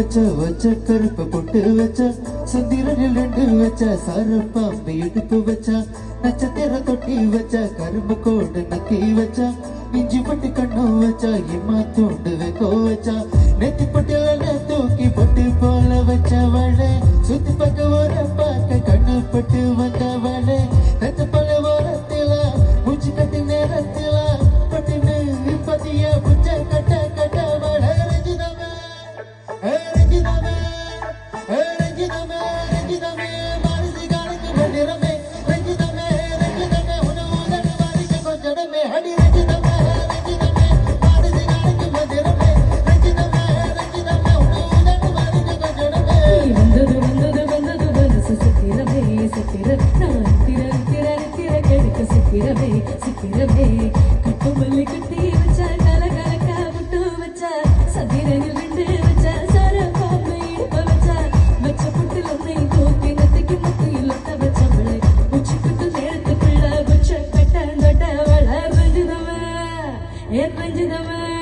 வச்ச கருப்பு பொட்டு வச்ச சந்திரனில் 2 வச்ச சாரப்பாம்பு இடுப்பு வச்ச நட்சத்திர தொட்டி வச்ச கரும்பு கோடு நக்கி வச்ச இஞ்சி பட்டு கண்ணு வச்ச இம்மா தூண்டு வைக்கோ வச்ச நெத்தி பட்டுல தூக்கி பொட்டு போல வச்சவளே சுத்தி பக்க ஒரு பார்க்க கண்ணு பட்டு வந்தவளே நெத்த பல ஓரத்தில மூச்சு கட்டி நேரத்தில பட்டினு பதிய புச்ச கட்ட கட்டவளே ரஞ்சிதமே ரஞ்சிதமே ரஞ்சிதமே ரஞ்சிதமே மானசி காலுக்கு மந்திரமே ரஞ்சிதமே ரஞ்சிதமே உனவு தன வாரிக்க கொஞ்சடமே அடி ரஞ்சிதமே ரஞ்சிதமே மானசி காலுக்கு மந்திரமே ரஞ்சிதமே ரஞ்சிதமே உனவு தன வாரிக்க கொஞ்சடமே வந்தது சித்திரமே சித்திர நான் திர கெடுக்க சித்திரமே சித்திரமே கட்டு மல்லி கட்டி வச்சா கலகலக்கா முட்டு வச்சா சதிரனில் 2 வச்சா சார பாம்பு இடுப்ப வச்சா வச்ச புட்டில் உன்னை தூக்கி நத்திக்கு மத்தியில் ஒட்ட வச்சவளை உச்சி குட்டு நேரத்துக்குள்ள வச்ச கட்ட தொட்டவள ரஞ்சிதமே ஏ ரஞ்சிதமே